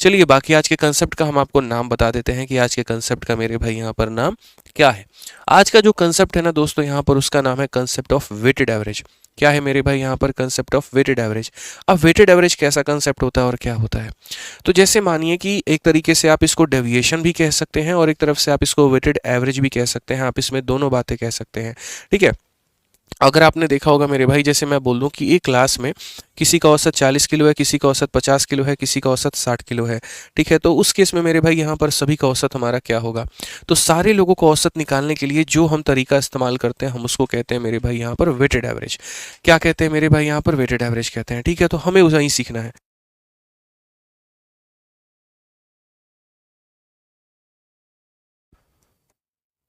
चलिए बाकी आज के कंसेप्ट का हम आपको नाम बता देते हैं कि आज के कंसेप्ट का मेरे भाई यहाँ पर नाम क्या है। आज का जो कंसेप्ट है ना दोस्तों यहाँ पर उसका नाम है कंसेप्ट ऑफ वेटेड एवरेज। क्या है मेरे भाई यहाँ पर कंसेप्ट ऑफ वेटेड एवरेज। अब वेटेड एवरेज कैसा कंसेप्ट होता है और क्या होता है, तो जैसे मानिए कि एक तरीके से आप इसको डेविएशन भी कह सकते हैं और एक तरफ से आप इसको वेटेड एवरेज भी कह सकते हैं, आप इसमें दोनों बातें कह सकते हैं। ठीक है, अगर आपने देखा होगा मेरे भाई, जैसे मैं बोल दूं कि एक क्लास में किसी का औसत 40 किलो है, किसी का औसत 50 किलो है, किसी का औसत 60 किलो है। ठीक है, तो उस केस में मेरे भाई यहाँ पर सभी का औसत हमारा क्या होगा, तो सारे लोगों को औसत निकालने के लिए जो हम तरीका इस्तेमाल करते हैं हम उसको कहते हैं मेरे भाई यहाँ पर वेटेड एवरेज। क्या कहते हैं मेरे भाई यहाँ पर, वेटेड एवरेज कहते हैं। ठीक है, तो हमें उसे ही सीखना है।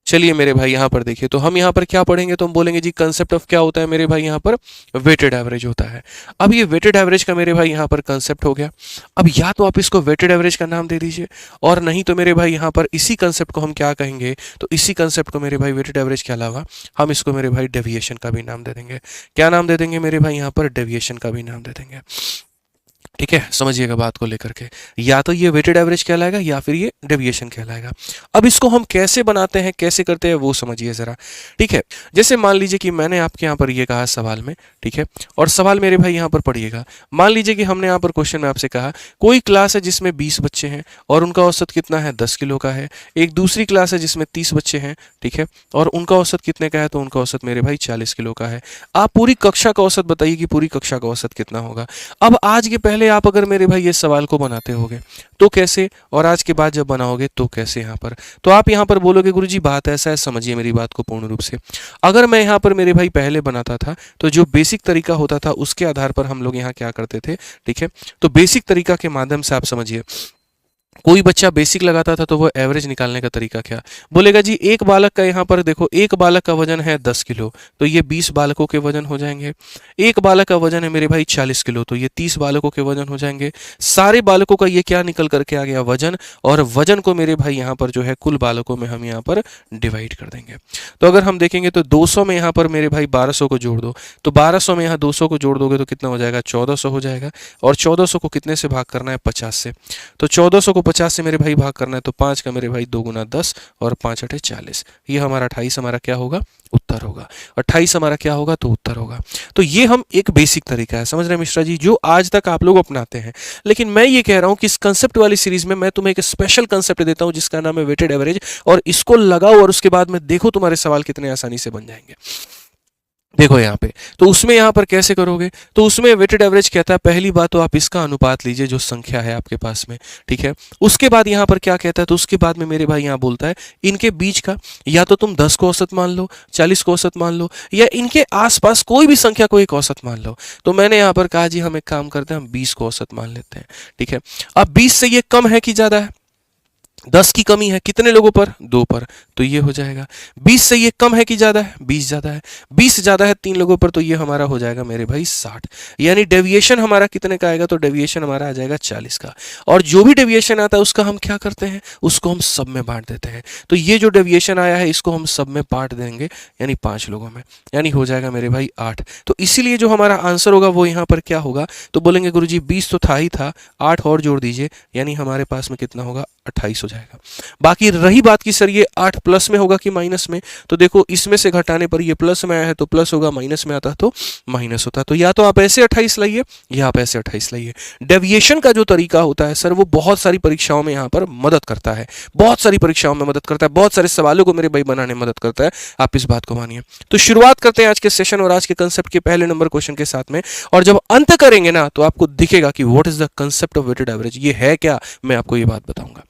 चलिए मेरे भाई यहाँ पर देखिए, तो हम यहाँ पर क्या पढ़ेंगे, तो हम बोलेंगे जी कंसेप्ट ऑफ क्या होता है मेरे भाई यहाँ पर, वेटेड एवरेज होता है। अब ये वेटेड एवरेज का मेरे भाई यहाँ पर कंसेप्ट हो गया। अब या तो आप इसको वेटेड एवरेज का नाम दे दीजिए और नहीं तो मेरे भाई यहाँ पर इसी कंसेप्ट को हम क्या कहेंगे, तो इसी कंसेप्ट को मेरे भाई वेटेड एवरेज के अलावा हम इसको मेरे भाई डेविएशन का भी नाम दे देंगे। क्या नाम दे देंगे मेरे भाई यहाँ पर, डेविएशन का भी नाम दे देंगे। ठीक है, समझिएगा बात को लेकर के, या तो ये वेटेड एवरेज कहलाएगा या फिर ये डेविएशन कहलाएगा। अब इसको हम कैसे बनाते हैं, कैसे करते हैं वो समझिए जरा। ठीक है, जैसे मान लीजिए कि मैंने आपके यहाँ पर ये कहा सवाल में, ठीक है, और सवाल मेरे भाई यहाँ पर पढ़िएगा। मान लीजिए कि हमने यहाँ पर क्वेश्चन में आपसे कहा कोई क्लास है जिसमें 20 बच्चे हैं और उनका औसत कितना है, 10 किलो का है। एक दूसरी क्लास है जिसमें 30 बच्चे हैं, ठीक है, और उनका औसत कितने का है, तो उनका औसत मेरे भाई 40 किलो का है। आप पूरी कक्षा का औसत बताइए कि पूरी कक्षा का औसत कितना होगा। अब आज के पहले आप अगर मेरे भाई ये सवाल को बनाते होगे तो कैसे, और आज के बाद जब बनाओगे तो कैसे यहाँ पर, तो आप यहाँ पर बोलोगे गुरुजी बात ऐसा है, समझिए मेरी बात को पूर्ण रूप से। अगर मैं यहाँ पर मेरे भाई पहले बनाता था तो जो बेसिक तरीका होता था उसके आधार पर हम लोग यहाँ क्या करते थे। ठीक है, तो बेसिक तरीका के माध्यम से आप समझिए, कोई बच्चा बेसिक लगाता था तो वो एवरेज निकालने का तरीका क्या बोलेगा जी, एक बालक का यहाँ पर देखो, एक बालक का वजन है 10 किलो तो ये 20 बालकों के वजन हो जाएंगे। एक बालक का वजन है मेरे भाई 40 किलो तो ये 30 बालकों के वजन हो जाएंगे। सारे बालकों का ये क्या निकल करके आ गया, वजन, और वजन को मेरे भाई यहाँ पर जो है कुल बालकों में हम यहाँ पर डिवाइड कर देंगे। तो अगर हम देखेंगे तो 200 में यहाँ पर मेरे भाई 1200 को जोड़ दो, तो 1200 में यहाँ 200 को जोड़ दोगे तो कितना हो जाएगा, 1400 हो जाएगा। और 1400 को कितने से भाग करना है, 50 से, तो 1400 को 50 से मेरे भाई भाग करना है, तो 5 का मेरे भाई 2 गुना 10 और 5 अठे 40, ये हमारा 28 हमारा क्या होगा, उत्तर होगा। 28 हमारा क्या होगा, तो उत्तर होगा। तो ये हम एक बेसिक तरीका है, समझ रहे हैं मिश्रा जी, जो आज तक आप लोग अपनाते हैं। लेकिन मैं ये कह रहा हूं कि इस कंसेप्ट वाली सीरीज में मैं तुम्हें एक स्पेशल कंसेप्ट देता हूं जिसका नाम है वेटेड एवरेज, और इसको लगाओ और उसके बाद में देखो तुम्हारे सवाल कितने आसानी से बन जाएंगे। देखो यहाँ पे, तो उसमें यहाँ पर कैसे करोगे, तो उसमें वेटेड एवरेज कहता है पहली बात तो आप इसका अनुपात लीजिए जो संख्या है आपके पास में। ठीक है, उसके बाद यहाँ पर क्या कहता है, तो उसके बाद में मेरे भाई यहाँ बोलता है इनके बीच का, या तो तुम 10 को औसत मान लो, 40 को औसत मान लो, या इनके आसपास कोई भी संख्या को एक औसत मान लो। तो मैंने यहाँ पर कहा जी हम एक काम करते हैं, हम 20 को औसत मान लेते हैं। ठीक है, अब 20 से ये कम है कि ज्यादा है, 10 की कमी है कितने लोगों पर, 2 पर, तो ये हो जाएगा। 20 से ये कम है कि ज्यादा है, 20 ज्यादा है, 20 ज्यादा है 3 लोगों पर, तो ये हमारा हो जाएगा मेरे भाई 60। यानी डेविएशन हमारा कितने का आएगा, तो डेविएशन हमारा आ जाएगा 40 का। और जो भी डेविएशन आता है उसका हम क्या करते हैं, उसको हम सब में बांट देते हैं। तो ये जो डेविएशन आया है इसको हम सब में बांट देंगे, यानी 5 लोगों में, यानी हो जाएगा मेरे भाई 8। तो इसीलिए जो हमारा आंसर होगा वो यहाँ पर क्या होगा, तो बोलेंगे गुरुजी 20 तो था ही था, 8 और जोड़ दीजिए, यानी हमारे पास में कितना होगा, 28 हो जाएगा। बाकी रही बात की सर ये 8 प्लस में होगा कि माइनस में, तो देखो इसमें से घटाने पर ये प्लस में आया है तो प्लस होगा, माइनस में आता तो माइनस होता। तो या तो आप ऐसे 28 लाइए या आप ऐसे 28 लाइए। डेविएशन का जो तरीका होता है सर वो बहुत सारी परीक्षाओं में यहाँ पर मदद करता है, बहुत सारी परीक्षाओं में मदद करता है, बहुत सारे सवालों को मेरे भाई बनाने में मदद करता है, आप इस बात को मानिए। तो शुरुआत करते हैं आज के सेशन और आज के कंसेप्ट के पहले नंबर क्वेश्चन के साथ में, और जब अंत करेंगे ना तो आपको दिखेगा कि what is the concept of weighted average, ये है क्या, मैं आपको ये बात बताऊंगा।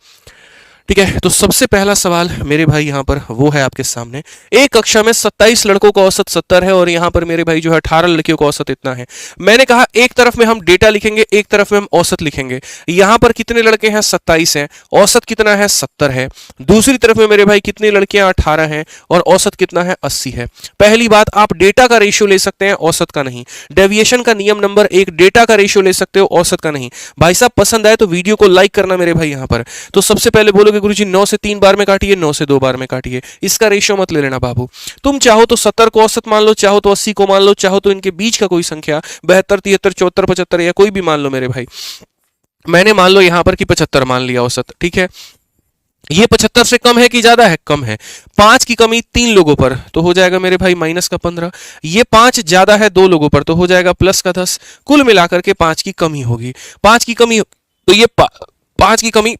ठीक है, तो सबसे पहला सवाल मेरे भाई यहाँ पर वो है आपके सामने, एक कक्षा में 27 लड़कों का औसत 70 है और यहाँ पर मेरे भाई जो है 18 लड़कियों का औसत इतना है। मैंने कहा एक तरफ में हम डेटा लिखेंगे, एक तरफ में हम औसत लिखेंगे। यहाँ पर कितने लड़के हैं, 27 हैं, औसत कितना है, 70 है। दूसरी तरफ में मेरे भाई कितनी लड़कियां, 18 हैं, और औसत कितना है, 80 है। पहली बात, आप डेटा का रेशियो ले सकते हैं, औसत का नहीं। डेविएशन का नियम नंबर 1, डेटा का रेशियो ले सकते हो, औसत का नहीं। भाई साहब पसंद आए तो वीडियो को लाइक करना मेरे भाई यहाँ पर। तो सबसे पहले बोलोगे गुरुजी 9 से 3 बार में काटिए, 9 से 2 बार में काटिए, इसका रेशियो मत ले लेना बाबू। तुम चाहो तो 70 को औसत मान लो, चाहो तो 80 को मान लो, चाहो तो इनके बीच का कोई संख्या 72, 73, 74, 75 या कोई भी मान लो मेरे भाई। मैंने मान लो यहां पर कि 75 मान लिया औसत, ठीक है। ये 75 से कम है कि ज्यादा है? कम है। 5 की कमी 3 लोगों पर तो हो जाएगा मेरे भाई माइनस का 15। ये 5 ज्यादा है 2 लोगों पर तो हो जाएगा प्लस का 10। कुल मिलाकर के 5 की कमी होगी। 5 की कमी तो ये 5 की कमी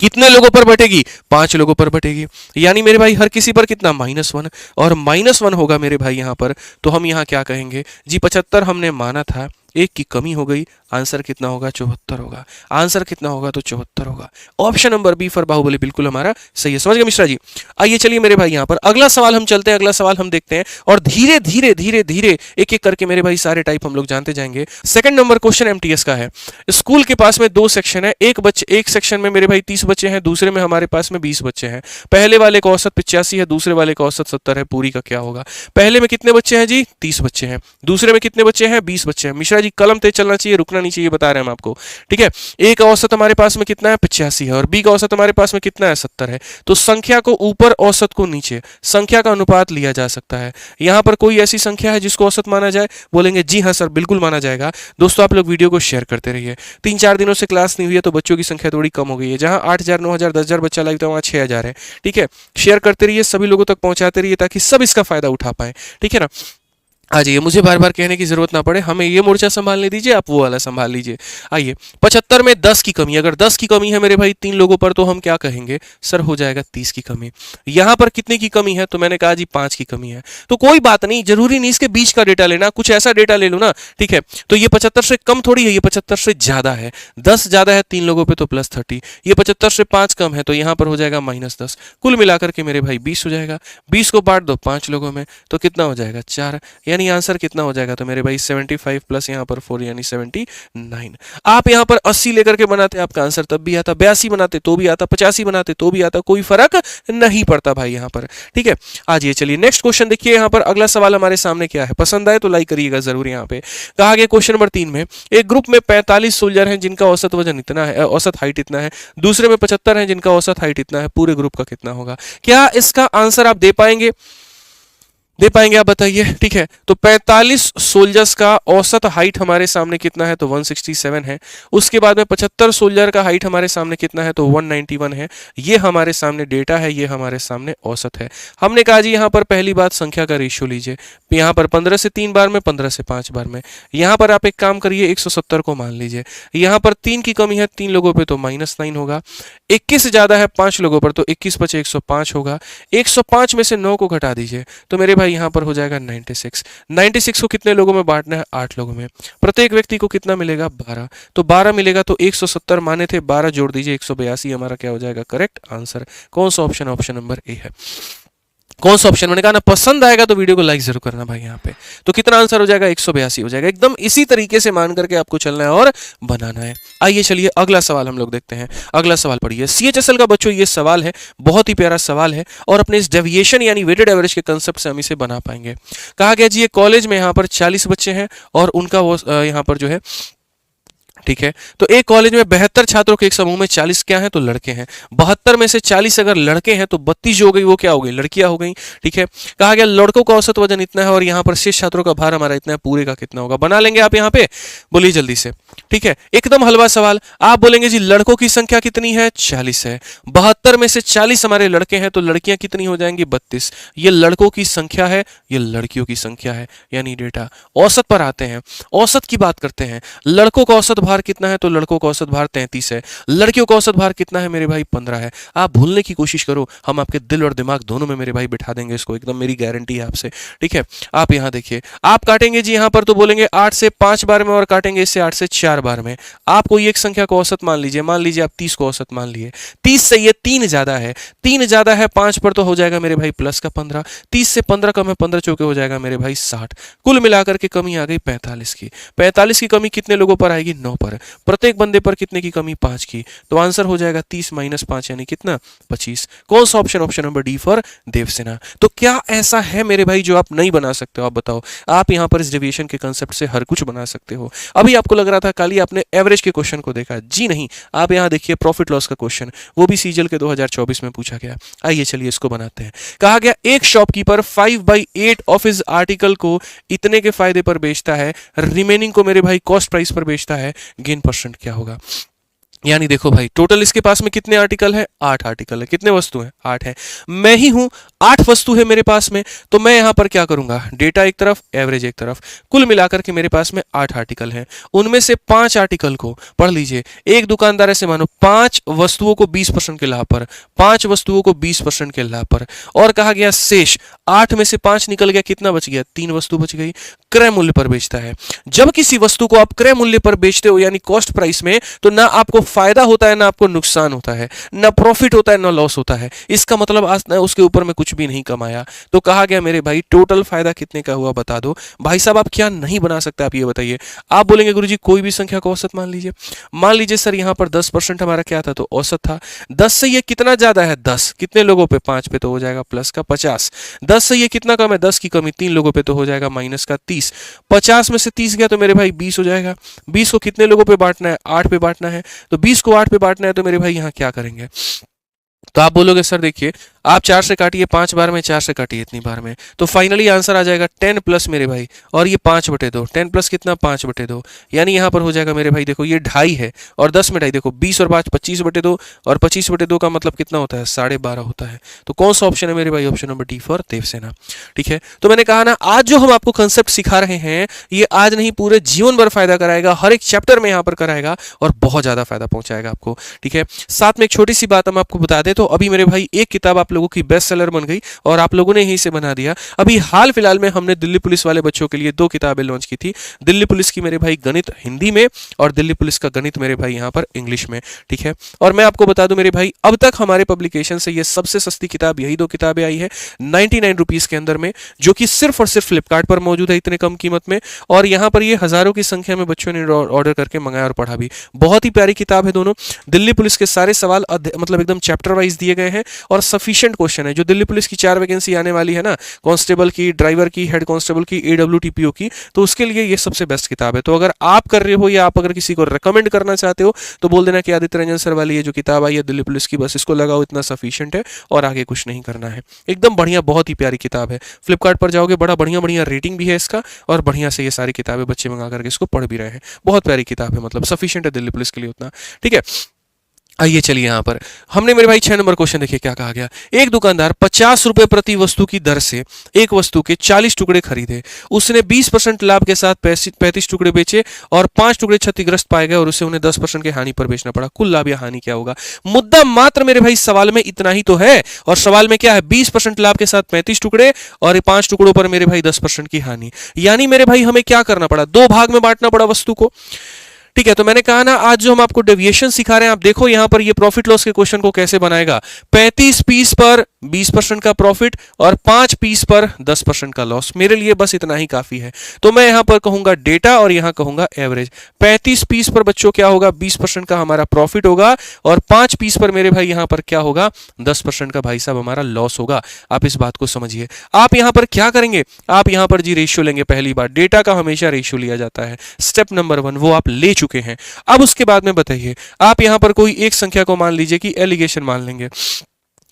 कितने लोगों पर बटेगी? 5 लोगों पर बटेगी। यानी मेरे भाई हर किसी पर कितना? -1। और -1 होगा मेरे भाई यहां पर, तो हम यहां क्या कहेंगे जी? 75 हमने माना था, एक की कमी हो गई, आंसर कितना होगा? 74 होगा। आंसर कितना होगा? तो 74 होगा। Option number B for Baahubali बिल्कुल हमारा सही है। समझ गए मिश्रा जी? आइए चलिए मेरे भाई यहां पर अगला सवाल हम चलते हैं, अगला सवाल हम देखते हैं और धीरे धीरे धीरे धीरे एक एक करके मेरे भाई सारे टाइप हम लोग जानते जाएंगे। सेकंड नंबर क्वेश्चन एमटीएस का है। स्कूल के पास में 2 सेक्शन है, एक सेक्शन में मेरे भाई 30 बच्चे हैं, दूसरे में हमारे पास में 20 बच्चे हैं। पहले वाले का औसत 85 है, दूसरे वाले का औसत 70 है। पूरी का क्या होगा? पहले में कितने बच्चे हैं जी? 30 बच्चे हैं। दूसरे में कितने बच्चे हैं? 20 बच्चे हैं। मिश्रा जी कलम तेज चलना चाहिए, रुकना नहीं चाहिए, बता रहे हैं हम आपको, ठीक है। ए का औसत हमारे पास में कितना है? 85 है। और बी का औसत हमारे पास में कितना है? 70 है। तो संख्या को ऊपर, औसत को नीचे, संख्या का अनुपात लिया जा सकता है। यहां पर कोई ऐसी संख्या है जिसको औसत माना जाए? बोलेंगे जी हाँ सर, बिल्कुल माना जाएगा। दोस्तों आप लोग वीडियो को शेयर करते रहिए। 3-4 दिनों से क्लास नहीं हुई है तो बच्चों की संख्या थोड़ी कम हो गई है। जहां 8000, 9000, 10000 बच्चा लाइव था वहां 6000 है, ठीक है। शेयर करते रहिए, सभी लोगों तक पहुंचाते रहिए ताकि सब इसका फायदा उठा पाए, ठीक है ना। आ जाइए, मुझे बार बार कहने की जरूरत ना पड़े, हमें ये मोर्चा संभालने दीजिए, आप वो वाला संभाल लीजिए। आइए 75 में 10 की कमी, अगर 10 की कमी है मेरे भाई 3 लोगों पर तो हम क्या कहेंगे? सर हो जाएगा 30 की कमी। यहां पर कितने की कमी है? तो मैंने कहा जी 5 की कमी है। तो कोई बात नहीं, जरूरी नहीं इसके बीच का डेटा लेना, कुछ ऐसा डेटा ले लो ना, ठीक है। तो ये 75 से कम थोड़ी है, ये 75 से ज्यादा है। 10 ज्यादा है 3 लोगों पे तो +30। ये 75 से 5 कम है तो यहां पर हो जाएगा -10। कुल मिलाकर के मेरे भाई 20 हो जाएगा। 20 को बांट दो 5 लोगों में तो कितना हो जाएगा? 4। यानी आंसर कितना हो जाएगा? तो मेरे भाई 75 प्लस यहाँ पर 4 यानी 79। आप यहाँ पर 80 लेकर के बनाते आपका आंसर तब भी आता, 82 बनाते तो भी आता, 85 बनाते तो भी आता, कोई फर्क नहीं पड़ता भाई यहाँ पर, ठीक है। आज ये चलिए नेक्स्ट क्वेश्चन देखिए। यहाँ पर अगला सवाल हमारे सामने क्या है, पसंद आए तो लाइक करिएगा जरूर। यहाँ पे कहा गया क्वेश्चन नंबर 3 में एक ग्रुप में 45 सोल्जर हैं जिनका औसत वजन इतना है, औसत हाइट इतना है। दूसरे में 75 हैं जिनका औसत हाइट इतना है। पूरे ग्रुप का कितना होगा? क्या इसका आंसर आप दे पाएंगे? दे पाएंगे आप बताइए, ठीक है। तो 45 सोल्जर्स का औसत हाइट हमारे सामने कितना है? तो 167 है। उसके बाद में 75 सोल्जर का हाइट हमारे सामने कितना है? तो 191 है। ये हमारे सामने डेटा है, ये हमारे सामने औसत है। हमने कहा जी यहाँ पर पहली बात संख्या का रेशियो लीजिए। यहाँ पर 15 से 3 बार में, 15 से 5 बार में। यहाँ पर आप एक काम करिए 170 को मान लीजिए। यहाँ पर 3 की कमी है 3 लोगों पे तो -9 होगा। 21 से ज्यादा है 5 लोगों पर तो 21 बचे 105 होगा। 105 में से 9 को घटा दीजिए तो मेरे भाई यहां पर हो जाएगा 96। 96 को कितने लोगों में बांटना है? 8 लोगों में। प्रत्येक व्यक्ति को कितना मिलेगा? 12। तो 12 मिलेगा तो 170 माने थे, 12 जोड़ दीजिए 182, हमारा क्या हो जाएगा करेक्ट आंसर? कौन सा ऑप्शन? ऑप्शन नंबर ए है। कौन सा ऑप्शन? मैंने कहा ना पसंद आएगा तो वीडियो को लाइक जरूर करना भाई यहाँ पे। तो कितना आंसर हो जाएगा? 182 हो जाएगा। एकदम इसी तरीके से मान करके आपको चलना है और बनाना है। आइए चलिए अगला सवाल हम लोग देखते हैं। अगला सवाल पढ़िए। सीएचएसएल का बच्चों ये सवाल है, बहुत ही प्यारा सवाल है और अपने इस डेविएशन यानी वेटेड एवरेज के कंसेप्ट से हम इसे बना पाएंगे। कहा गया जी ये कॉलेज में यहाँ पर 40 बच्चे हैं और उनका वो यहाँ पर जो है, ठीक है। तो एक कॉलेज में 72 छात्रों के एक समूह में 40 क्या हैं? तो लड़के हैं। 72 में से 40 अगर लड़के हैं तो 32 जो हो गई वो क्या हो गई? लड़कियां हो गई, ठीक है। कहा गया लड़कों का औसत वजन इतना है और यहाँ पर शेष छात्रों का भार हमारा इतना है, पूरे का कितना होगा? बना लेंगे आप यहाँ पे, बोलिए जल्दी से, ठीक है। एकदम हलवा सवाल। आप बोलेंगे जी लड़कों की संख्या कितनी है? 40 है। 72 में से 40 हमारे लड़के हैं तो लड़कियां कितनी हो जाएंगी? 32। ये लड़कों की संख्या है, ये लड़कियों की संख्या है, यानी डेटा। औसत पर आते हैं, औसत की बात करते हैं। लड़कों का औसत भार कितना है? तो लड़कों का औसत भार 33 है। लड़कियों का औसत भार कितना है मेरे भाई? 15 है। आप भूलने की कोशिश करो, हम आपके दिल और दिमाग दोनों में मेरे भाई बिठा देंगे इसको, एकदम मेरी गारंटी है आपसे, ठीक है। आप यहाँ देखिए, आप काटेंगे जी यहाँ पर तो बोलेंगे 8 से 5 बार में और काटेंगे इससे 8 से 4 बार में। आप कोई एक संख्या को औसत मान लीजिए, मान लीजिए आप 30 को औसत मान लिए। 30 से ये 3 ज्यादा है, 3 ज्यादा है 5 पर तो हो जाएगा मेरे भाई प्लस का 15। 30 से 15 कम है, 15 चौके हो जाएगा मेरे भाई 60। कुल मिलाकर के कमी आ गई 45 की। 45 की कमी कितने लोगों पर आएगी? 9 पर। प्रत्येक बंदे पर कितने की कमी? 5 की। तो आंसर हो जाएगा 30 - 5 यानी कितना? 25। कौन सा option? Option number D for Devasena. तो क्या ऐसा है मेरे भाई जो आप नहीं बना सकते हो? आप बताओ। आप यहां पर इस डेविएशन के कंसेप्ट से हर कुछ बना सकते हो। अभी आपको लग रहा था कल ही आपने एवरेज के क्वेश्चन को देखा, जी नहीं। आप यहां देखिए प्रॉफिट लॉस का क्वेश्चन, वो भी सीजल के 2024 में पूछा गया। आइए चलिए इसको बनाते हैं। कहा गया एक शॉपकीपर 5/8 ऑफ हिज आर्टिकल को इतने के फायदे पर बेचता है, रिमेनिंग को मेरे भाई कॉस्ट प्राइस पर बेचता है। गेन परसेंट क्या होगा। यानी देखो भाई टोटल इसके पास में कितने आर्टिकल है, 8 आर्टिकल है। कितने वस्तु हैं, 8 है। मैं ही हूं, 8 वस्तु है मेरे पास में। तो मैं यहां पर क्या करूंगा, डेटा एक तरफ, एवरेज एक तरफ, कुल मिलाकर के मेरे पास में 8 आर्टिकल हैं। उनमें से 5 आर्टिकल को पढ़ लीजिए। एक दुकानदार ऐसे मानो 5 वस्तुओं को 20% के लाभ पर, 5 वस्तुओं को 20% के लाभ पर, और कहा गया शेष 8 में से 5 निकल गया, कितना बच गया, 3 वस्तु बच गई। क्रय मूल्य पर बेचता है। जब किसी वस्तु को आप क्रय मूल्य पर बेचते हो यानी कॉस्ट प्राइस में, तो ना आपको फायदा होता है ना आपको नुकसान होता है, ना प्रॉफिट होता है ना लॉस होता है। इसका मतलब आज ना उसके ऊपर में कुछ भी नहीं कमाया। तो कहा गया मेरे भाई टोटल फायदा कितने का हुआ बता दो। भाई साहब आप क्या नहीं बना सकते, आप ये बताइए। आप बोलेंगे गुरुजी कोई भी संख्या को औसत मान लीजिए। मान लीजिए सर यहाँ पर 10% हमारा क्या था, तो औसत था। 10 से ये कितना ज्यादा है, 10 कितने लोगों पे, 5 पे, तो हो जाएगा प्लस का 50। 10 से ये कितना कम है, 10 की कमी 3 लोगों पे, तो हो जाएगा माइनस का 30। 50 में से 30 गया तो मेरे भाई 20 हो जाएगा। 20 को कितने लोगों पे बांटना है, 8 पे बांटना है। तो 20 को 8 पे बांटना है, तो मेरे भाई यहाँ क्या करेंगे। तो आप बोलोगे सर देखिए आप 4 से काटिए 5 बार में, 4 से काटिए इतनी बार में, तो फाइनली आंसर आ जाएगा 10 प्लस मेरे भाई, और ये 5/2, 10 प्लस कितना, 5/2। यानी यहाँ पर हो जाएगा मेरे भाई, देखो ये 2.5 है और 10 में 2.5, देखो 20 और 5 25/2, और 25/2 का मतलब कितना होता है, 12.5 होता है। तो कौन सा ऑप्शन है मेरे भाई, option number D for Devasena. ठीक है, तो मैंने कहा ना आज जो हम आपको कंसेप्ट सिखा रहे हैं ये आज नहीं पूरे जीवन भर फायदा कराएगा, हर एक चैप्टर में यहाँ पर कराएगा और बहुत ज्यादा फायदा पहुंचाएगा आपको। ठीक है, साथ में एक छोटी सी बात हम आपको बता दें, तो अभी मेरे भाई एक किताब आप लोगों की बेस्ट सेलर बन गई और आप लोगों ने ही इसे बना दिया। अभी हाल फिलहाल में हमने दिल्ली पुलिस वाले बच्चों के लिए 2 किताबें लॉन्च की थी। दिल्ली पुलिस की मेरे भाई गणित हिंदी में, और दिल्ली पुलिस का गणित मेरे भाई यहाँ पर इंग्लिश में। ठीक है, और मैं आपको बता दूं मेरे भाई अब तक हमारे पब्लिकेशन से ये सबसे सस्ती किताब यही 2 किताबें आई है 99 रुपीज के अंदर में, जो कि सिर्फ और सिर्फ फ्लिपकार्ट पर मौजूद है इतने कम कीमत में। और यहाँ पर ये हजारों की संख्या में बच्चों ने ऑर्डर करके मंगाया और पढ़ा भी। बहुत ही प्यारी किताब है दोनों। दिल्ली पुलिस के सारे सवाल मतलब एकदम चैप्टर वाइज दिए गए हैं और सफिशिएंट क्वेश्चन है। जो दिल्ली पुलिस की 4 वैकेंसी आने वाली है ना, कांस्टेबल की, ड्राइवर की, हेड कांस्टेबल की, AWTPO की, तो उसके लिए ये सबसे बेस्ट किताब है। तो अगर आप कर रहे हो या आप अगर किसी को रिकमेंड करना चाहते हो तो बोल देना कि आदित्य रंजन सर वाली ये जो किताब आई है दिल्ली पुलिस की, बस इसको लगाओ, इतना सफिशिएंट है और आगे कुछ नहीं करना है। एकदम बढ़िया, बहुत ही प्यारी किताब है। फ्लिपकार्ट पर जाओगे बड़ा बढ़िया बढ़िया रेटिंग भी है इसका, और बढ़िया से ये सारी किताबें बच्चे मंगा करके इसको पढ़ भी रहे हैं। बहुत प्यारी किताब है, मतलब सफिशिएंट है दिल्ली पुलिस के लिए उतना। ठीक है, आइए चलिए यहाँ पर हमने मेरे भाई 6 नंबर क्वेश्चन देखिए क्या कहा गया। एक दुकानदार 50 रुपए प्रति वस्तु की दर से एक वस्तु के 40 टुकड़े खरीदे। उसने 20% लाभ के साथ 35 टुकड़े बेचे और 5 टुकड़े क्षतिग्रस्त पाए गए और उसे उन्हें 10% की हानि पर बेचना पड़ा। कुल लाभ या हानि क्या होगा। मुद्दा मात्र मेरे भाई सवाल में इतना ही तो है, और सवाल में क्या है, 20% लाभ के साथ 35 टुकड़े और 5 टुकड़ों पर मेरे भाई 10% की हानि। यानी मेरे भाई हमें क्या करना पड़ा, 2 भाग में बांटना पड़ा वस्तु को। ठीक है, तो मैंने कहा ना आज जो हम आपको डेविएशन सिखा रहे हैं, आप देखो यहां पर ये प्रॉफिट लॉस के क्वेश्चन को कैसे बनाएगा। 35 पीस पर 20% का प्रॉफिट और 5 पीस पर 10% का लॉस। मेरे लिए बस इतना ही काफी है। तो मैं यहां पर कहूंगा डेटा और यहां कहूंगा एवरेज। 35 पीस पर बच्चों क्या होगा, 20% का हमारा प्रॉफिट होगा, और 5 पीस पर मेरे भाई यहां पर क्या होगा, 10% का भाई साहब हमारा लॉस होगा। आप इस बात को समझिए। आप यहां पर क्या करेंगे, आप यहां पर जी रेशियो लेंगे। पहली बार डेटा का हमेशा रेशियो लिया जाता है, स्टेप नंबर 1 वो आप ले चुके हैं। अब उसके बाद में बताइए, आप यहां पर कोई एक संख्या को मान लीजिए कि एलिगेशन मान लेंगे,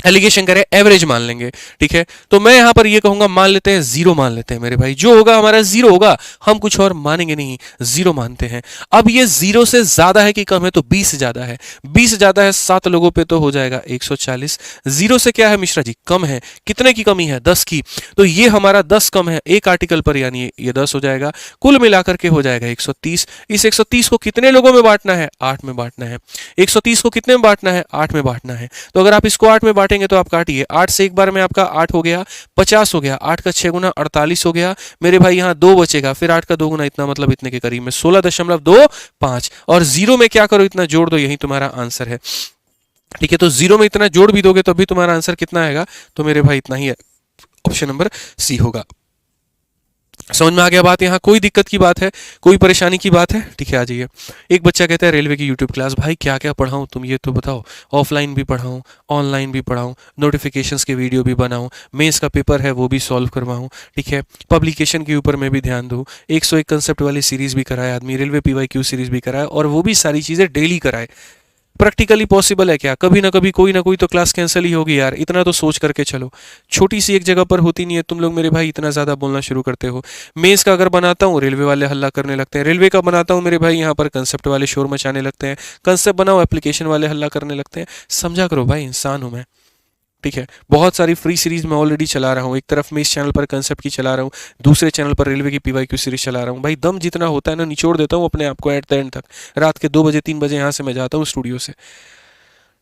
एलिगेशन करें, एवरेज मान लेंगे। ठीक है, तो मैं यहां पर ये कहूंगा मान लेते हैं 0 मान लेते हैं मेरे भाई, जो होगा हमारा 0 होगा, हम कुछ और मानेंगे नहीं, 0 मानते हैं। अब ये 0 से ज्यादा है कि कम है, तो 20 ज्यादा है। 20 ज्यादा है 7 लोगों पे, तो हो जाएगा 140। 0 से क्या है मिश्रा जी, कम है। कितने की कमी है, 10 की, तो ये हमारा 10 कम है एक आर्टिकल पर, यानी ये 10 हो जाएगा। कुल मिलाकर के हो जाएगा 130। इस 130 को कितने लोगों में बांटना है, 8 में बांटना है। 130 को कितने में बांटना है, 8 में बांटना है। तो अगर आप इसको 8 में बांटेंगे तो आप काटिए, 8 से एक बार में आपका 8 हो गया, 50 हो गया, 8 का 6 गुना 48 हो गया मेरे भाई। यहाँ 2 बचेगा, फिर 8 का 2 गुना इतना, मतलब इतने के करीब में 16.25, और 0 में क्या करो, इतना जोड़ दो, यही तुम्हारा आंसर है। ठीक है, तो 0 में इतना जोड़ भी दोगे तो भी तुम्हारा आंसर कितना आएगा, तो मेरे भाई इतना ही है, ऑप्शन नंबर सी होगा। समझ में आ गया बात। यहाँ कोई दिक्कत की बात है, कोई परेशानी की बात है। ठीक है, आ जाइए। एक बच्चा कहता है रेलवे की यूट्यूब क्लास, भाई क्या क्या पढ़ाऊँ तुम ये तो बताओ, ऑफलाइन भी पढ़ाऊँ, ऑनलाइन भी पढ़ाऊँ, नोटिफिकेशंस के वीडियो भी बनाऊँ, मेंस का पेपर है वो भी सॉल्व करवाऊँ, ठीक है, पब्लिकेशन के ऊपर मैं भी ध्यान दूँ, 101 कंसेप्ट वाली सीरीज भी कराए आदमी, रेलवे PYQ सीरीज भी कराए, और वो भी सारी चीज़ें डेली कराए। प्रैक्टिकली पॉसिबल है क्या? कभी ना कभी कोई ना कोई तो क्लास कैंसिल ही होगी यार, इतना तो सोच करके चलो। छोटी सी एक जगह पर होती नहीं है, तुम लोग मेरे भाई इतना ज़्यादा बोलना शुरू करते हो। मेंस का अगर बनाता हूँ रेलवे वाले हल्ला करने लगते हैं, रेलवे का बनाता हूँ मेरे भाई यहाँ पर कंसेप्ट वाले शोर मचाने लगते हैं, कंसेप्ट बनाओ एप्लीकेशन वाले हल्ला करने लगते हैं। समझा करो भाई, इंसान हूँ मैं, ठीक है। बहुत सारी फ्री सीरीज मैं ऑलरेडी चला रहा हूँ, एक तरफ मैं इस चैनल पर कंसेप्ट की चला रहा हूँ, दूसरे चैनल पर रेलवे की पीवाईक्यू सीरीज चला रहा हूँ। भाई दम जितना होता है ना निचोड़ देता हूँ अपने आप को एट द एंड तक। रात के 2 बजे 3 बजे यहाँ से मैं जाता हूँ स्टूडियो से,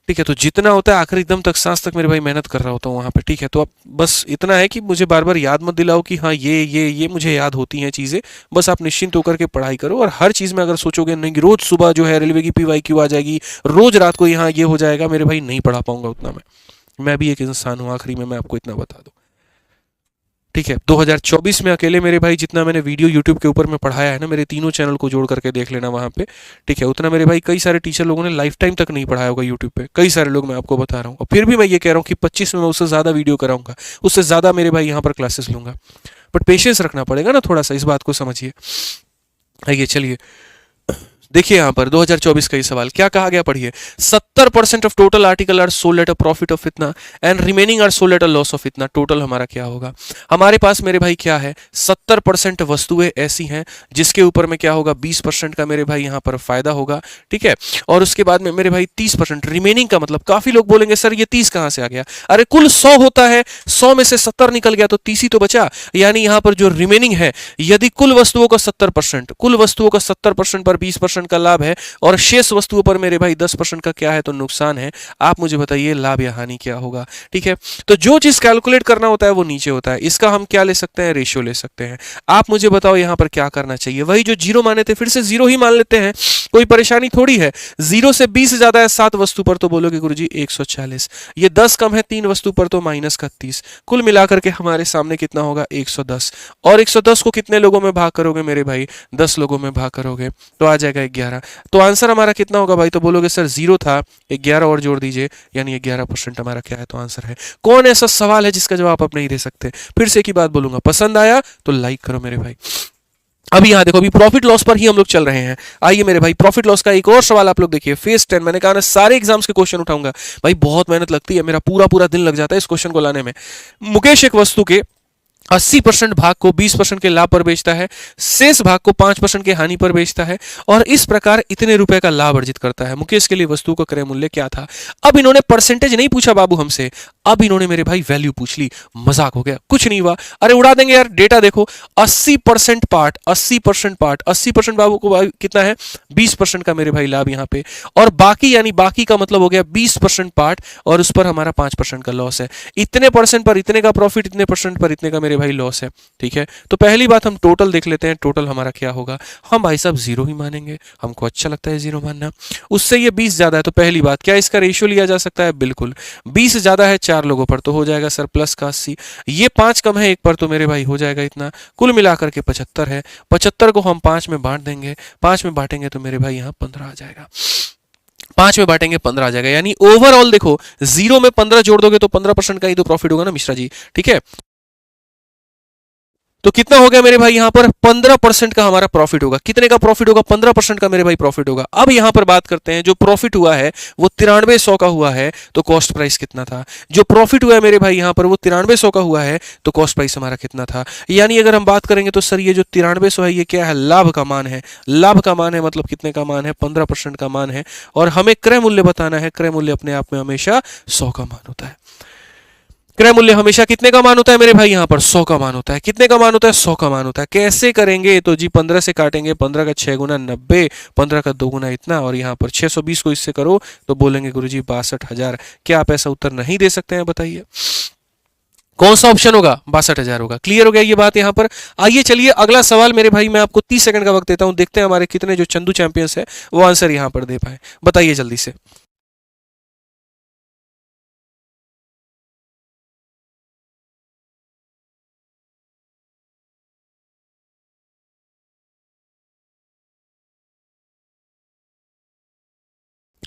ठीक है। तो जितना होता है आखिरी दम तक, सांस तक मेरे भाई मेहनत कर रहा होता हूँ वहाँ पे, ठीक है। तो अब बस इतना है कि मुझे बार बार याद मत दिलाओ कि हाँ ये मुझे याद होती हैं चीज़ें। बस आप निश्चिंत होकर के पढ़ाई करो, और हर चीज़ में अगर सोचोगे नहीं कि रोज सुबह जो है रेलवे की पीवाईक्यू आ जाएगी, रोज रात को यहाँ ये हो जाएगा, मेरे भाई नहीं पढ़ा पाऊंगा उतना मैं भी एक इंसान हूँ आखिरी में, मैं आपको इतना बता दूं, ठीक है। 2024 में अकेले मेरे भाई जितना मैंने वीडियो यूट्यूब के ऊपर में पढ़ाया है ना, मेरे तीनों चैनल को जोड़ करके देख लेना वहाँ पे, ठीक है। उतना मेरे भाई कई सारे टीचर लोगों ने लाइफ टाइम तक नहीं पढ़ाया होगा यूट्यूब पे, कई सारे लोग, मैं आपको बता रहा हूँ। और फिर भी मैं ये कह रहा हूँ कि 25 में मैं उससे ज़्यादा वीडियो कराऊंगा, उससे ज़्यादा मेरे भाई यहाँ पर क्लासेस लूंगा। बट पेशेंस रखना पड़ेगा ना थोड़ा सा, इस बात को समझिए। आइए चलिए, देखिए यहाँ पर 2024 का ये सवाल क्या कहा गया, पढ़िए। 70% of total article are sold at a profit of इतना and remaining are sold at a loss of इतना। टोटल हमारा क्या होगा? हमारे पास मेरे भाई क्या है, 70% वस्तुएं ऐसी हैं जिसके ऊपर में क्या होगा, 20% का मेरे भाई यहाँ पर फायदा होगा, ठीक है। और उसके बाद में मेरे भाई 30% रिमेनिंग का मतलब, काफी लोग बोलेंगे सर ये 30 कहाँ से आ गया? अरे कुल 100 होता है, 100 में से 70 निकल गया तो 30 ही तो बचा। यानी यहाँ पर जो रिमेनिंग है, यदि कुल वस्तुओं का 70%, कुल वस्तुओं का 70% पर 20% का लाभ है, और शेष वस्तुओं पर मेरे भाई 10% का क्या है, तो नुकसान है। आप मुझे बताइए लाभ या हानि क्या होगा, ठीक है। तो जो चीज कैलकुलेट करना होता है वो नीचे होता है, इसका हम क्या ले सकते हैं, रेशियो ले सकते हैं। आप मुझे बताओ यहाँ पर क्या करना चाहिए, वही जो जीरो माने थे फिर से जीरो ही मान लेते हैं, कोई परेशानी थोड़ी है। 0 से 20 ज्यादा है 7 वस्तु पर तो बोलोगे गुरुजी 140, ये 10 कम है 3 वस्तु पर तो माइनस का 30, कुल मिलाकर के हमारे सामने कितना होगा, 110। और 110 को कितने लोगों में भाग करोगे मेरे भाई, 10 लोगों में भाग करोगे तो आ जाएगा 11। तो आंसर हमारा कितना होगा भाई, तो बोलोगे सर 0 था, 11 और जोड़ दीजिए, यानी 11% हमारा क्या है, तो आंसर है। कौन ऐसा सवाल है जिसका जवाब आप नहीं दे सकते? फिर से एक ही बात बोलूंगा, पसंद आया तो लाइक करो मेरे भाई। अभी यहाँ देखो, अभी प्रॉफिट लॉस पर ही हम लोग चल रहे हैं। आइए मेरे भाई, प्रॉफिट लॉस का एक और सवाल आप लोग देखिए, फेज 10। मैंने कहा ना सारे एग्जाम्स के क्वेश्चन उठाऊंगा भाई, बहुत मेहनत लगती है, मेरा पूरा पूरा दिन लग जाता है इस क्वेश्चन को लाने में। मुकेश एक वस्तु के 80% भाग को 20% के लाभ पर बेचता है, शेष भाग को 5% के हानि पर बेचता है, और इस प्रकार इतने रुपए का लाभ अर्जित करता है। मुकेश के लिए वस्तु का क्रय मूल्य क्या था? अब इन्होंने परसेंटेज नहीं पूछा बाबू हमसे, अब इन्होंने मेरे भाई वैल्यू पूछ ली। मजाक हो गया, कुछ नहीं हुआ। अरे उड़ा देंगे यार, डेटा देखो, 80% पार्ट, 80% पार्ट, 80% बाबू को कितना है, 20% का मेरे भाई लाभ यहाँ पे, और बाकी यानी बाकी का मतलब हो गया 20% पार्ट, और उस पर हमारा 5% का लॉस है। इतने परसेंट पर इतने का प्रॉफिट, इतने परसेंट पर इतने का मेरे भाई लॉस है, ठीक है। तो पहली बात हम टोटल देख लेते हैं, टोटल हमारा क्या होगा। हम भाई साहब जीरो ही मानेंगे, हमको अच्छा लगता है जीरो मानना। उससे ये 20 ज्यादा है, तो पहली बात क्या इसका रेशियो लिया जा सकता है? बिल्कुल। 20 ज्यादा है 4 लोगों पर तो हो जाएगा सर प्लस का 80, ये 5 कम है 1 पर तो मेरे भाई हो जाएगा इतना, कुल मिलाकर के 75 है। 75 को हम 5 में बांट देंगे, 5 में बांटेंगे तो मेरे भाई यहाँ 15 आ जाएगा, 5 में बांटेंगे 15 आ जाएगा। यानी ओवरऑल देखो, 0 में 15 जोड़ दोगे तो 15% का ही तो प्रॉफिट होगा ना मिश्रा जी, ठीक है। तो कितना हो गया मेरे भाई यहाँ पर, 15% का हमारा प्रॉफिट होगा। कितने का प्रॉफिट होगा? 15% का मेरे भाई प्रॉफिट होगा। अब यहाँ पर बात करते हैं, जो प्रॉफिट हुआ है वो 9300 का हुआ है, तो कॉस्ट प्राइस कितना था? जो प्रॉफिट हुआ है मेरे भाई यहाँ पर वो 9300 का हुआ है, तो कॉस्ट प्राइस हमारा कितना था? यानी अगर हम बात करेंगे तो सर ये जो 9300 है ये क्या है, लाभ का मान है। लाभ का मान है मतलब कितने का मान है, 15% का मान है। और हमें क्रय मूल्य बताना है, क्रय मूल्य अपने आप में हमेशा 100 का मान होता है। क्रय मूल्य हमेशा कितने का मान होता है मेरे भाई, यहाँ पर 100 का मान होता है। कितने का मान होता है? 100 का मान होता है। कैसे करेंगे? तो जी 15 से काटेंगे, 15 का 6 गुना 90, 15 का 2 गुना इतना, और यहाँ पर 620 को इससे करो तो बोलेंगे गुरुजी 62,000। क्या आप ऐसा उत्तर नहीं दे सकते हैं? बताइए कौन सा ऑप्शन होगा? 62,000 होगा। क्लियर हो गया ये बात यहाँ पर। आइए चलिए अगला सवाल मेरे भाई, मैं आपको 30 सेकंड का वक्त देता हूँ, देखते हैं हमारे कितने जो चंदू चैंपियंस है वो आंसर यहाँ पर दे पाए। बताइए जल्दी से।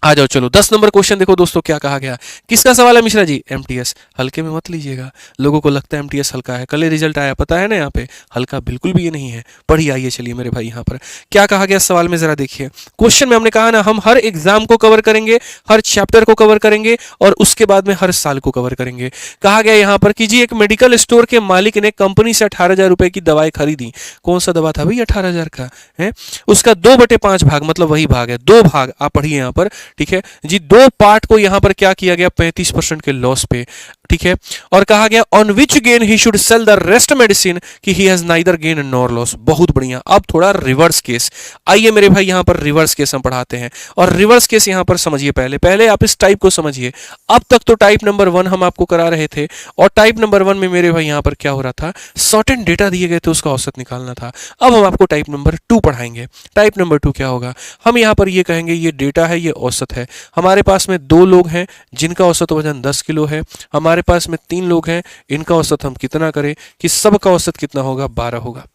आ जाओ चलो 10 नंबर क्वेश्चन देखो दोस्तों क्या कहा गया। किसका सवाल है मिश्रा जी? एमटीएस। हल्के में मत लीजिएगा, लोगों को लगता है एमटीएस हल्का है, कल रिजल्ट आया पता है ना, यहाँ पे हल्का बिल्कुल भी ये नहीं है। पढ़िए आइए चलिए मेरे भाई यहाँ पर क्या कहा गया सवाल में जरा देखिए। क्वेश्चन में हमने कहा ना हम हर एग्जाम को कवर करेंगे, हर चैप्टर को कवर करेंगे और उसके बाद में हर साल को कवर करेंगे। कहा गया यहाँ पर कि जी एक मेडिकल स्टोर के मालिक ने कंपनी से 18,000 रुपए की दवाई खरीदी। कौन सा दवा था भाई 18,000 का है? उसका 2/5 भाग, मतलब वही भाग है, 2 भाग आप पढ़िए यहाँ पर, ठीक है जी। 2 पार्ट को यहां पर क्या किया गया 35% के लॉस पे, ठीक है। और कहा गया on which gain he should sell the rest medicine कि he has neither gain nor loss. बहुत बढ़िया। अब थोड़ा रिवर्स केस, आइए मेरे भाई यहां पर रिवर्स केस हम पढ़ाते हैं और रिवर्स केस यहां पर समझिए। पहले पहले आप इस टाइप को समझिए। अब तक तो टाइप नंबर 1 हम आपको करा रहे थे और टाइप नंबर 1 में मेरे भाई यहां पर क्या हो रहा था, सर्टेन डेटा दिए गए थे उसका औसत निकालना था। अब हम आपको टाइप नंबर 2 पढ़ाएंगे। टाइप नंबर 2 क्या होगा, हम यहां पर ये कहेंगे ये डेटा है, ये औसत है। हमारे पास में 2 लोग हैं जिनका औसत वजन 10 किलो है, हमारे पास में 3 लोग हैं, इनका औसत हम कितना करें कि सबका औसत कितना होगा 12 होगा।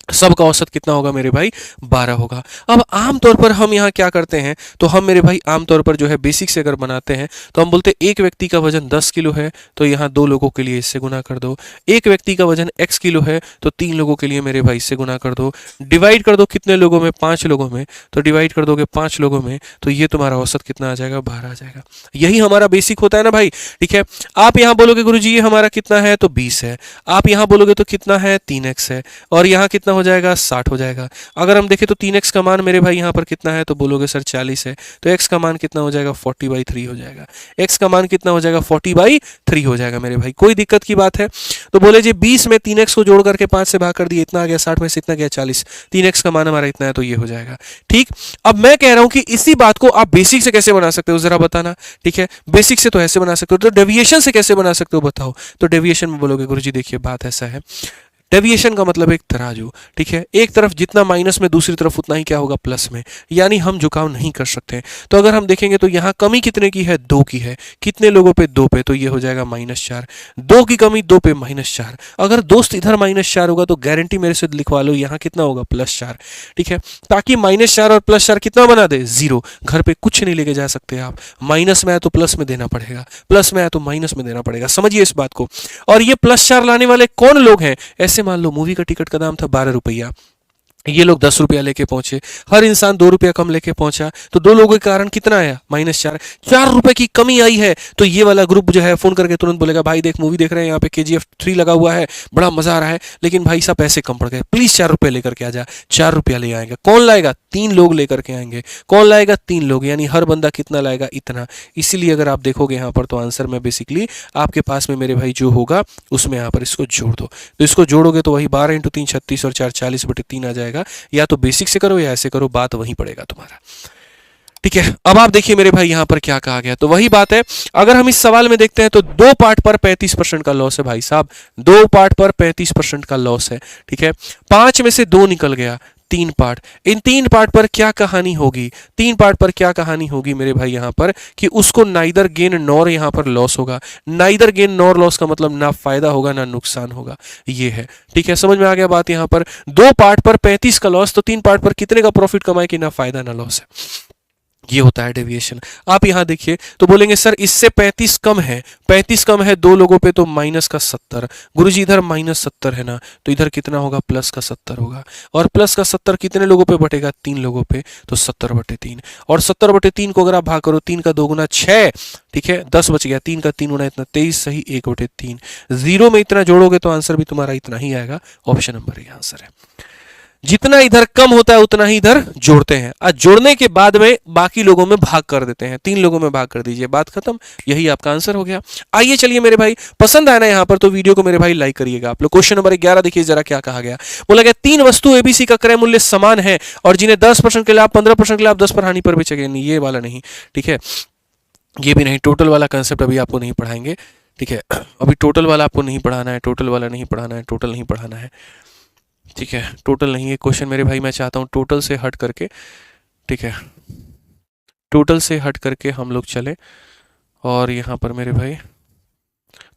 सबका औसत कितना होगा मेरे भाई 12 होगा। अब आमतौर पर हम यहाँ क्या करते हैं, तो हम मेरे भाई आमतौर पर जो है बेसिक से अगर बनाते हैं तो हम बोलते हैं एक व्यक्ति का वजन 10 किलो है तो यहाँ 2 लोगों के लिए इससे गुना कर दो। एक व्यक्ति का वजन x किलो है तो 3 लोगों के लिए मेरे भाई इससे गुना कर दो। डिवाइड कर दो कितने लोगों में, 5 लोगों में, तो डिवाइड कर दोगे 5 लोगों में तो ये तुम्हारा औसत कितना आ जाएगा 12 आ जाएगा। यही हमारा बेसिक होता है ना भाई, ठीक है। आप यहाँ बोलोगे गुरुजी ये हमारा कितना है, तो 20 है। आप यहाँ बोलोगे तो कितना है 3x है और यहाँ कितना हो जाएगा 60 हो जाएगा। अगर हम देखें तो 3x का मान मेरे भाई यहाँ पर कितना है, तो बोलोगे सर 40 है, तो x का मान कितना हो जाएगा 40/3 हो जाएगा। x का मान कितना हो जाएगा 40/3 हो जाएगा मेरे भाई। कोई दिक्कत की बात है? तो बोले जी 20 में 3x को जोड़ करके 5 से भाग कर दिए, इतना आ गया, 60 में से इतना गया 40, 3x का मान हमारा इतना है तो ये हो जाएगा। ठीक, अब मैं कह रहा हूं कि इसी बात को आप बेसिक से कैसे बना सकते हो जरा बताना। ठीक है, बेसिक से तो ऐसे बना सकते हो, तो डेविएशन से कैसे बना सकते हो बताओ। तो डेविएशन में बोलोगे गुरुजी देखिए बात ऐसा है, डेविएशन का मतलब एक तराजू, ठीक है। एक तरफ जितना माइनस में दूसरी तरफ उतना ही क्या होगा प्लस में, यानी हम झुकाव नहीं कर सकते। तो अगर हम देखेंगे तो यहाँ कमी कितने की है 2 की है, कितने लोगों पे 2 पे, तो ये हो जाएगा -4। 2 की कमी 2 पे -4। अगर दोस्त इधर -4 होगा तो गारंटी मेरे से लिखवा लो यहाँ कितना होगा +4, ठीक है। ताकि -4 और +4 कितना बना दे 0। घर पे कुछ नहीं लेके जा सकते आप, माइनस में आया तो प्लस में देना पड़ेगा, प्लस में आया तो माइनस में देना पड़ेगा, समझिए इस बात को। और ये +4 लाने वाले कौन लोग हैं, ऐसे मान लो मूवी का टिकट का दाम था 12 रुपया, ये लोग 10 रुपया लेके पहुंचे, हर इंसान 2 रुपया कम लेके पहुंचा, तो 2 लोगों के कारण कितना आया -4। 4 रुपए की कमी आई है तो ये वाला ग्रुप जो है फोन करके तुरंत बोलेगा भाई देख मूवी देख रहे हैं यहाँ पे KGF 3 लगा हुआ है, बड़ा मजा आ रहा है, लेकिन भाई साहब पैसे कम पड़ गए, प्लीज 4 रुपये लेकर के आ जा। 4 रुपया ले आएगा, कौन लाएगा 3 लोग लेकर के आएंगे, कौन लाएगा 3 लोग, यानी हर बंदा कितना लाएगा इतना। इसीलिए अगर आप देखोगे यहाँ पर तो आंसर में बेसिकली आपके पास में मेरे भाई जो होगा उसमें यहाँ पर इसको जोड़ दो, तो इसको जोड़ोगे तो वही 12 × 3 36 और 4 40/3 आ जाएगा। या तो बेसिक से करो या ऐसे करो, बात वहीं पड़ेगा तुम्हारा, ठीक है। अब आप देखिए मेरे भाई यहां पर क्या कहा गया, तो वही बात है। अगर हम इस सवाल में देखते हैं तो 2 पार्ट पर 35% का लॉस है भाई साहब, 2 पार्ट पर 35% का लॉस है, ठीक है। 5 में से 2 निकल गया, 3 पार्ट, इन 3 पार्ट पर क्या कहानी होगी, 3 पार्ट पर क्या कहानी होगी मेरे भाई यहां पर कि उसको नाइदर गेन नॉर यहां पर लॉस होगा। नाइदर गेन नॉर लॉस का मतलब ना फायदा होगा ना नुकसान होगा, ये है, ठीक है। समझ में आ गया बात यहां पर। 2 पार्ट पर 35 का लॉस, तो 3 पार्ट पर कितने का प्रॉफिट कमाए कि ना फायदा ना लॉस है, ये होता है डेविएशन। आप यहां देखिए तो बोलेंगे सर इससे 35 कम है, 35 कम है 2 लोगों पे तो -70। गुरुजी इधर -70 है ना, तो इधर कितना होगा +70 होगा, और +70 कितने लोगों पे बटेगा 3 लोगों पे, तो 70/3। और 70/3 को अगर आप भाग करो 3 का 2 गुना 6, ठीक है, 10 बच गया, 3 का 3 गुना इतना 23, सही 1/3। 0 में इतना जोड़ोगे तो आंसर भी तुम्हारा इतना ही आएगा, ऑप्शन नंबर ए आंसर है। जितना इधर कम होता है उतना ही इधर जोड़ते हैं, और जोड़ने के बाद में बाकी लोगों में भाग कर देते हैं, 3 लोगों में भाग कर दीजिए, बात खत्म, यही आपका आंसर हो गया। आइए चलिए मेरे भाई, पसंद आया ना यहाँ पर तो वीडियो को मेरे भाई लाइक करिएगा आप लोग। क्वेश्चन नंबर 11 देखिए जरा क्या कहा गया, बोला गया 3 वस्तु एबीसी का क्रय मूल्य समान है और जिन्हें 10% के लाभ, 15% के लाभ, 10 पर हानि पर बेचेंगे, नहीं ये वाला नहीं, ठीक है, ये भी नहीं, टोटल वाला कंसेप्ट अभी आपको नहीं पढ़ाएंगे, ठीक है। अभी टोटल वाला आपको नहीं पढ़ाना है, टोटल वाला नहीं पढ़ाना है, टोटल नहीं पढ़ाना है, ठीक है, टोटल नहीं है क्वेश्चन मेरे भाई। मैं चाहता हूँ टोटल से हट करके, ठीक है, टोटल से हट करके हम लोग चले और यहाँ पर मेरे भाई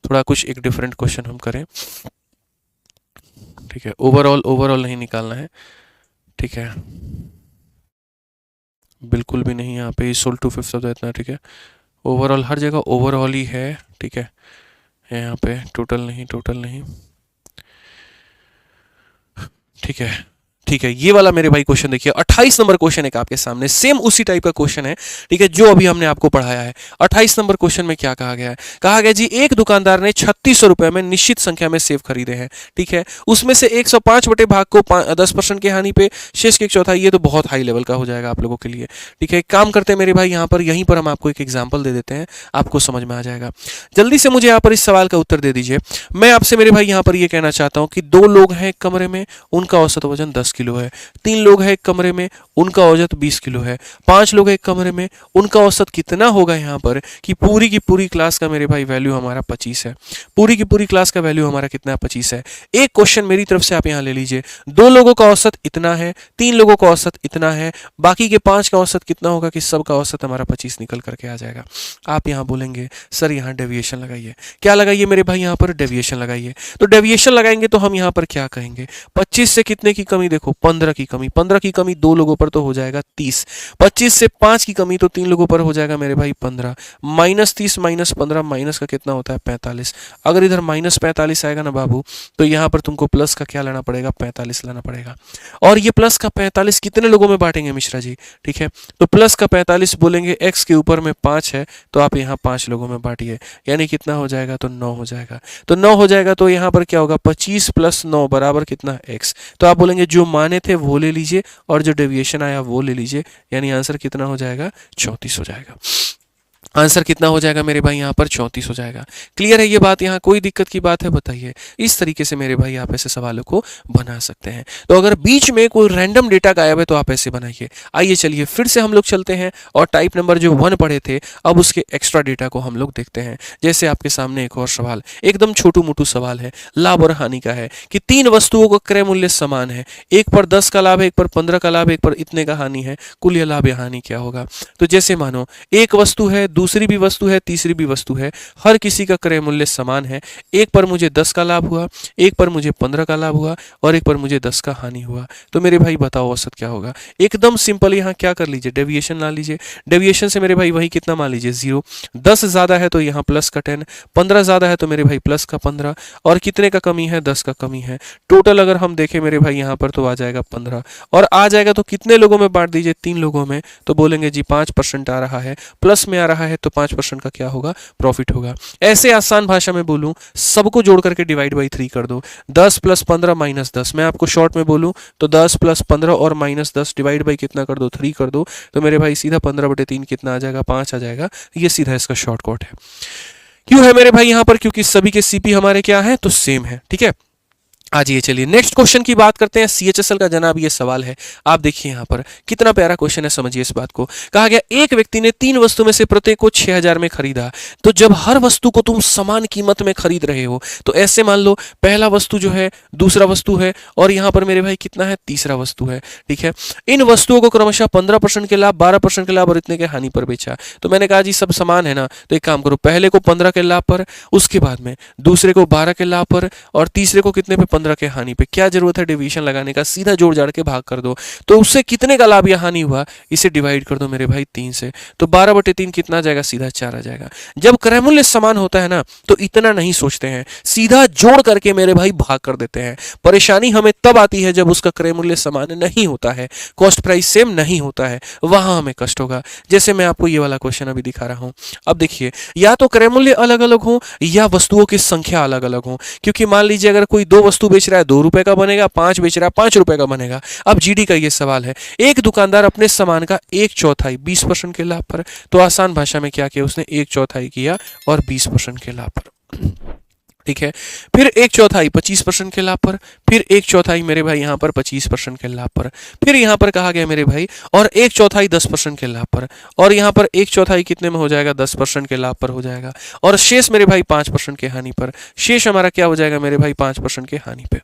थोड़ा कुछ एक डिफरेंट क्वेश्चन हम करें, ठीक है। ओवरऑल नहीं निकालना है, ठीक है। बिल्कुल भी नहीं, यहाँ पे इज टू फिफ्थ होता है इतना, ठीक है। ओवरऑल हर जगह ओवरऑल ही है, ठीक है, यहाँ पे टोटल नहीं, टोटल नहीं, ठीक है, ठीक है। ये वाला मेरे भाई क्वेश्चन देखिए, 28 नंबर क्वेश्चन एक आपके सामने, सेम उसी टाइप का क्वेश्चन है, ठीक है, जो अभी हमने आपको पढ़ाया है। 28 नंबर क्वेश्चन में क्या कहा गया है? कहा गया जी एक दुकानदार ने 3600 रुपए में निश्चित संख्या में सेब खरीदे हैं, ठीक है, उसमें से 105 बटे भाग को 10% की हानि पे शेष के एक चौथाई, ये तो बहुत हाई लेवल का हो जाएगा आप लोगों के लिए, ठीक है। एक काम करते हैं मेरे भाई, यहाँ पर यहीं पर हम आपको एक एग्जाम्पल दे देते हैं, आपको समझ में आ जाएगा। जल्दी से मुझे यहाँ पर इस सवाल का उत्तर दे दीजिए। मैं आपसे मेरे भाई यहाँ पर ये कहना चाहता हूँ कि 2 लोग हैं एक कमरे में, उनका औसत वजन 10 किलो है। 3 लोग हैं एक कमरे में, उनका औसत 20 किलो है। 5 लोग हैं एक कमरे में, उनका औसत कितना होगा यहाँ पर कि पूरी की पूरी क्लास का मेरे भाई वैल्यू हमारा 25 है। पूरी की पूरी क्लास का वैल्यू हमारा कितना 25 है। एक क्वेश्चन मेरी तरफ से आप यहाँ ले लीजिए, 2 लोगों का औसत इतना है, 3 लोगों का औसत इतना है, बाकी के 5 का औसत कितना होगा कि सबका औसत हमारा 25 निकल करके आ जाएगा। आप यहाँ बोलेंगे सर यहाँ डेविएशन लगाइए। क्या लगाइए मेरे भाई? यहाँ पर डेविएशन लगाइए। तो डेविएशन लगाएंगे तो हम यहाँ पर क्या कहेंगे? 25 से कितने की कमी? देखो 15 की कमी। 15 की कमी 2 लोगों पर तो हो जाएगा 30। 25 से 5 की कमी तो 3 लोगों पर हो जाएगा मेरे भाई 15। माइनस 30 माइनस 15 माइनस का कितना होता है? 45। अगर इधर माइनस 45 आएगा ना बाबू, तो यहाँ पर तुमको प्लस का क्या लाना पड़ेगा? 45 लाना पड़ेगा। और ये प्लस का 45 कितने लोगों में बांटेंगे मिश्रा जी? ठीक है, तो प्लस का 45 बोलेंगे, x के ऊपर में 5 है तो आप यहाँ 5 लोगों में बांटिए, यानी कितना हो जाएगा? तो 9 हो जाएगा। तो 9 हो जाएगा तो यहाँ पर क्या होगा? 25 प्लस 9 बराबर कितना? x। तो आप बोलेंगे जो माने थे वो ले लीजिए और जो डेविएशन आया वो ले लीजिए, यानी आंसर कितना हो जाएगा? 34 हो जाएगा। आंसर कितना हो जाएगा मेरे भाई? यहाँ पर 34 हो जाएगा। क्लियर है ये बात? यहाँ कोई दिक्कत की बात है बताइए? इस तरीके से मेरे भाई आप ऐसे सवालों को बना सकते हैं। तो अगर बीच में कोई रैंडम डेटा गायब है तो आप ऐसे बनाइए। आइए चलिए फिर से हम लोग चलते हैं और टाइप नंबर जो 1 पढ़े थे, अब उसके एक्स्ट्रा डेटा को हम लोग देखते हैं। जैसे आपके सामने एक और सवाल, एकदम छोटू मोटू सवाल है, लाभ और हानि का है कि 3 वस्तुओं का क्रय मूल्य समान है, एक पर 10 का लाभ है, एक पर 15 का लाभ है, एक पर इतने का हानि है, कुल यह लाभ या हानि क्या होगा? तो जैसे मानो एक वस्तु है, दूसरी भी वस्तु है, तीसरी भी वस्तु है, हर किसी का क्रय मूल्य समान है, एक पर मुझे 10 का लाभ हुआ, एक पर मुझे 15 का लाभ हुआ और एक पर मुझे 10 का हानि हुआ। तो मेरे भाई बताओ औसत क्या होगा? एकदम सिंपल, यहाँ क्या कर लीजिए? डेविएशन ला लीजिए। डेविएशन से मेरे भाई वही कितना मान लीजिए? 0। 10 ज्यादा है तो यहाँ प्लस का 10, 15 ज्यादा है तो मेरे भाई प्लस का 15, और कितने का कमी है? 10 का कमी है। टोटल अगर हम देखें मेरे भाई यहाँ पर तो आ जाएगा 15, और आ जाएगा तो कितने लोगों में बांट दीजिए? 3 लोगों में। तो बोलेंगे जी 5% आ रहा है, प्लस में आ रहा है तो 5% का क्या होगा? प्रॉफिट होगा। ऐसे आसान भाषा में बोलूं, सबको जोड़ करके डिवाइड बाई 3 कर दो। 10 प्लस 15 माइनस 10। मैं आपको शॉर्ट में बोलूं तो 10 प्लस 15 और माइनस 10 डिवाइड बाई कितना कर दो? 3 कर दो। तो मेरे भाई सीधा 15/3 कितना आ जाएगा? 5 आ जाएगा। ये सीधा इसका शॉर्टकट है। क्यों है मेरे भाई यहाँ पर? क्योंकि सभी के सीपी हमारे क्या है? तो सेम है। ठीक है, आज ये चलिए नेक्स्ट क्वेश्चन की बात करते हैं। सीएचएसएल का जनाब ये सवाल है, आप देखिए यहाँ पर कितना प्यारा क्वेश्चन है, समझिए इस बात को। कहा गया एक व्यक्ति ने 3 वस्तु में से प्रत्येक को 6000 में खरीदा। तो जब हर वस्तु को तुम समान कीमत में खरीद रहे हो, तो ऐसे मान लो पहला वस्तु जो है, दूसरा वस्तु है, और यहाँ पर मेरे भाई कितना है? तीसरा वस्तु है। ठीक है, इन वस्तुओं को क्रमशः 15% के लाभ, 12% के लाभ और इतने के हानि पर बेचा। तो मैंने कहा जी सब समान है ना, तो एक काम करो, पहले को 15 के लाभ पर, उसके बाद में दूसरे को 12 के लाभ पर, और तीसरे को कितने पे? 15 के हानि पे। क्या जरूरत है डिवीजन लगाने का? सीधा जोड़ जाड़ के भाग कर दो। तो उससे कितने का लाभ या हानि हुआ, इसे डिवाइड कर दो मेरे भाई 3 से। तो 12/3 कितना आ जाएगा? सीधा 4 आ जाएगा। जब क्रय मूल्य समान होता है ना, तो इतना नहीं सोचते हैं, सीधा जोड़ करके मेरे भाई भाग कर देते हैं। परेशानी हमें तब आती है जब उसका क्रय मूल्य समान नहीं होता है, कॉस्ट प्राइस सेम नहीं होता है, वहां हमें कष्ट होगा। जैसे मैं आपको ये वाला क्वेश्चन अभी दिखा रहा हूं। अब देखिए, या तो क्रय मूल्य अलग अलग हो या वस्तुओं की संख्या अलग अलग हो। क्योंकि मान लीजिए अगर कोई 2 वस्तु बेच रहा है 2 रुपए का बनेगा, 5 बेच रहा है 5 रुपए का बनेगा। अब जीडी का ये सवाल है, एक दुकानदार अपने सामान का 1/4 20% के लाभ पर, तो आसान भाषा में क्या किया उसने? 1/4 किया और 20% के लाभ पर। ठीक है, फिर 1/4 25% के लाभ पर, फिर 1/4 मेरे भाई यहाँ पर 25% के लाभ पर, फिर यहाँ पर कहा गया मेरे भाई और 1/4 10% के लाभ पर, और यहाँ पर 1/4 कितने में हो जाएगा? 10% के लाभ पर हो जाएगा, और शेष मेरे भाई 5% के हानि पर। शेष हमारा क्या हो जाएगा मेरे भाई? 5% के हानि पे।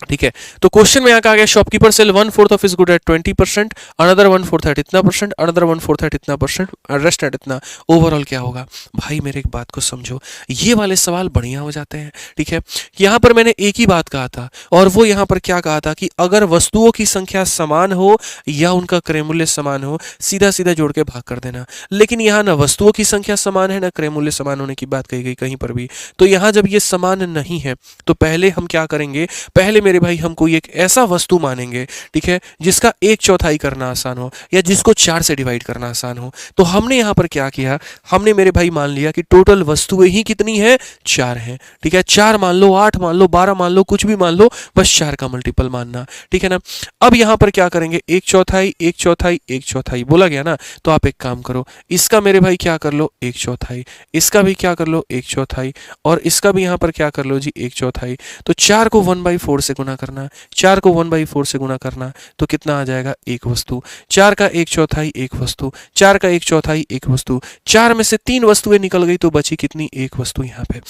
ठीक है, तो क्वेश्चन में यहाँ कहा गया shopkeeper sell 1/4 of is good at 20%, another 1/4 at इतना परसेंट, अनदर 1/4 एट इतना परसेंट, रेस्ट एट इतना, ओवरऑल क्या होगा। भाई मेरे एक बात को समझो, ये वाले सवाल बढ़िया हो जाते हैं। ठीक है, यहाँ पर मैंने एक ही बात कहा था, और वो यहाँ पर क्या कहा था कि अगर वस्तुओं की संख्या समान हो या उनका क्रय मूल्य समान हो, सीधा सीधा जोड़ के भाग कर देना। लेकिन यहाँ ना वस्तुओं की संख्या समान है, ना क्रय मूल्य समान होने की बात कही गई कहीं पर भी। तो यहाँ जब ये समान नहीं है तो पहले हम क्या करेंगे, पहले मेरे भाई हम कोई एक ऐसा वस्तु मानेंगे, ठीक है, जिसका 1/4 करना आसान हो या जिसको 4 से डिवाइड करना आसान हो। तो हमने यहाँ पर क्या किया, हमने मेरे भाई मान लिया कि टोटल वस्तुएं ही कितनी है, 4 है। ठीक है, 4 मान लो, 8 मान लो, 12 मान लो, कुछ भी मान लो, बस 4 का मल्टीपल मानना। ठीक है ना। अब यहाँ पर क्या करेंगे, 1/4, 1/4, 1/4 बोला गया ना। तो आप एक काम करो, इसका मेरे भाई क्या कर लो, 1/4, इसका भी क्या कर लो, 1/4, और इसका भी यहाँ पर क्या कर लो जी, 1/4। तो 4 को 1/4 से गुना करना, 4 को 1/4 से गुना करना, तो कितना आ जाएगा, एक वस्तु। 4 का 1/4 एक वस्तु, 4 का 1/4 एक वस्तु, 4 में से 3 वस्तुएं निकल गई तो बची कितनी, एक वस्तु यहाँ पे।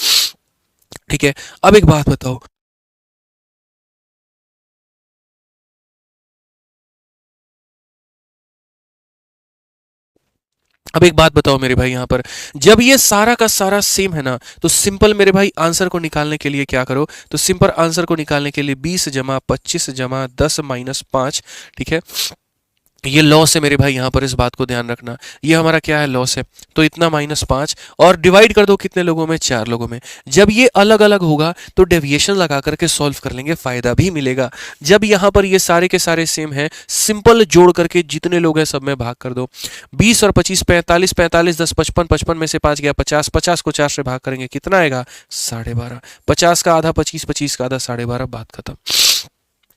ठीक है, अब एक बात बताओ, अब एक बात बताओ मेरे भाई, यहाँ पर जब ये सारा का सारा सेम है ना, तो सिंपल मेरे भाई आंसर को निकालने के लिए क्या करो, तो सिंपल आंसर को निकालने के लिए 20 जमा 25 जमा 10 माइनस 5। ठीक है, ये लॉस है मेरे भाई, यहाँ पर इस बात को ध्यान रखना, ये हमारा क्या है, लॉस है। तो इतना -5 और डिवाइड कर दो कितने लोगों में, 4 लोगों में। जब ये अलग अलग होगा तो डेविएशन लगा करके सॉल्व कर लेंगे, फायदा भी मिलेगा। जब यहाँ पर ये सारे के सारे सेम है, सिंपल जोड़ करके जितने लोग हैं सब में भाग कर दो। 20 और 25 45, 45 10 55, 55 में से 5 गया 50, 50 को 4 से भाग करेंगे कितना आएगा, 12.5। 50 का आधा 25, 25 का आधा 12.5, बात खत्म।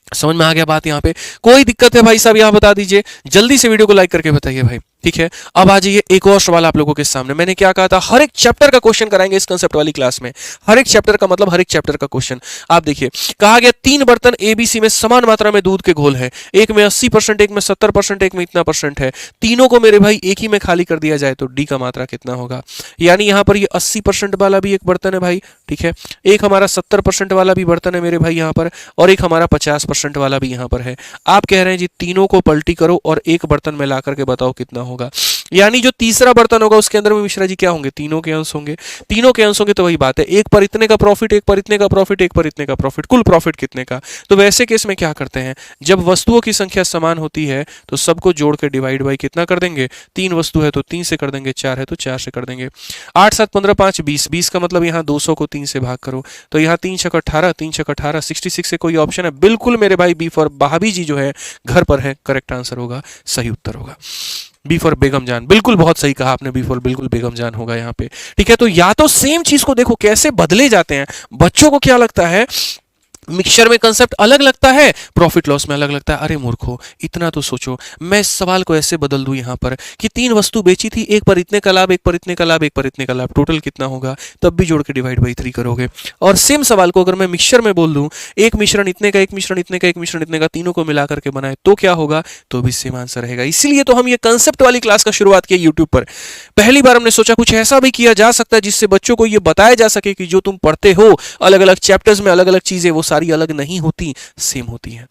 समझ में आ गया बात। यहाँ पे कोई दिक्कत है भाई साहब, यहाँ बता दीजिए, जल्दी से वीडियो को लाइक करके बताइए भाई। ठीक है, अब आ जाइए एक और सवाल आप लोगों के सामने। मैंने क्या कहा था, हर एक चैप्टर का क्वेश्चन कराएंगे इस कंसेप्ट वाली क्लास में। हर एक चैप्टर का मतलब हर एक चैप्टर का क्वेश्चन। आप देखिए, कहा गया 3 बर्तन एबीसी में समान मात्रा में दूध के घोल है, एक में 80%, एक में 70%, एक में इतना परसेंट है। तीनों को मेरे भाई एक ही में खाली कर दिया जाए तो डी का मात्रा कितना होगा। यानी यहाँ पर ये 80% वाला भी एक बर्तन है भाई, ठीक है, एक हमारा 70% वाला भी बर्तन है मेरे भाई यहाँ पर, और एक हमारा 50% वाला भी यहाँ पर है। आप कह रहे हैं जी तीनों को पलटी करो और एक बर्तन में ला करके बताओ कितना होगा। यानी जो तीसरा बर्तन होगा उसके अंदर में मिश्रा जी क्या होंगे, तीनों के अंश होंगे। तीनों के अंश होंगे तो वही बात है, एक पर इतने का प्रॉफिट, एक पर इतने का प्रॉफिट, एक पर इतने का प्रॉफिट, कुल प्रॉफिट कितने का। तो वैसे केस में क्या करते हैं, जब वस्तुओं की संख्या समान होती है तो सबको जोड़ के डिवाइड बाई कितना कर देंगे, 3 वस्तु है तो 3 से कर देंगे, 4 है तो 4 से कर देंगे। 8 7 15 5 20, 20 का मतलब यहाँ 200 को 3 से भाग करो, तो यहाँ 3 छक 18, 3 छक 18, 66 से कोई ऑप्शन है, बिल्कुल मेरे भाई बी फॉर भाभी जी जो है घर पर है, करेक्ट आंसर होगा, सही उत्तर होगा। बी फॉर बेगम जान, बिल्कुल बहुत सही कहा आपने, बी फॉर बिल्कुल बेगम जान होगा यहाँ पे। ठीक है, तो या तो सेम चीज को देखो कैसे बदले जाते हैं। बच्चों को क्या लगता है, मिक्सचर में कंसेप्ट अलग लगता है, प्रॉफिट लॉस में अलग लगता है। अरे मूर्खो, इतना तो सोचो, मैं इस सवाल को ऐसे बदल दूं यहाँ पर कि 3 वस्तु बेची थी, एक पर इतने का लाभ, एक पर इतने का लाभ, एक पर इतने का लाभ, टोटल कितना होगा, तब भी जोड़ के डिवाइड बाई 3 करोगे। और सेम सवाल को अगर मैं मिक्सचर में बोल दूं, एक मिश्रण इतने का, एक मिश्रण इतने का, एक मिश्रण इतने का, तीनों को मिला करके बनाए तो क्या होगा, तो भी सेम आंसर रहेगा। इसीलिए तो हम ये कंसेप्ट वाली क्लास का शुरुआत किया यूट्यूब पर। पहली बार हमने सोचा कुछ ऐसा भी किया जा सकता है जिससे बच्चों को ये बताया जा सके कि जो तुम पढ़ते हो अलग अलग चैप्टर्स में अलग अलग चीजें, वो सारी अलग नहीं होती, सेम होती है।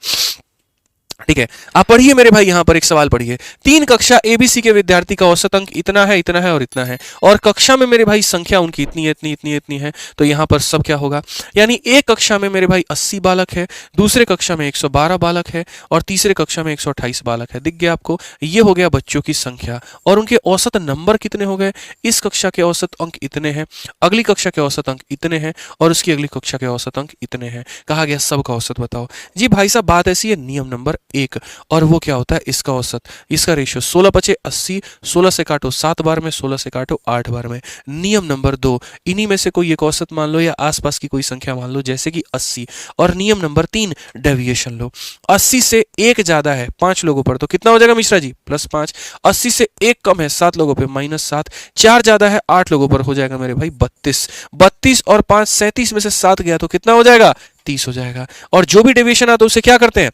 ठीक है, आप पढ़िए मेरे भाई, यहां पर एक सवाल पढ़िए। 3 कक्षा एबीसी के विद्यार्थी का औसत अंक इतना है, इतना है और इतना है, और कक्षा में मेरे भाई संख्या उनकी इतनी है, इतनी इतनी इतनी है। तो यहां पर सब क्या होगा, यानी एक कक्षा में मेरे भाई 80 बालक है, दूसरे कक्षा में 112 बालक है, और तीसरे कक्षा में 128 बालक है। दिख गया आपको, ये हो गया बच्चों की संख्या, और उनके औसत नंबर कितने हो गए। इस कक्षा के औसत अंक इतने हैं, अगली कक्षा के औसत अंक इतने हैं, और उसकी अगली कक्षा के औसत अंक इतने हैं। कहा गया सबका औसत बताओ। जी भाई साहब, बात ऐसी है, नियम नंबर 1, और वो क्या होता है, इसका औसत, इसका रेशियो 16 × 80, 16 से काटो 7 बार में, 16 से काटो 8 बार में। नियम नंबर 2, इन्हीं में से कोई एक औसत मान लो या आसपास की कोई संख्या मान लो, जैसे कि 80। और नियम नंबर 3, डेविएशन लो। 80 से 1 ज्यादा है 5 लोगों पर तो कितना हो जाएगा मिश्रा जी, +5। 80 से 1 कम है 7 लोगों पे, -7। 4 ज्यादा है 8 लोगों पर, हो जाएगा मेरे भाई 32। 32 और 5 37 में से 7 गया तो कितना हो जाएगा, 30 हो जाएगा। और जो भी डेविएशन आता है उसे क्या करते हैं,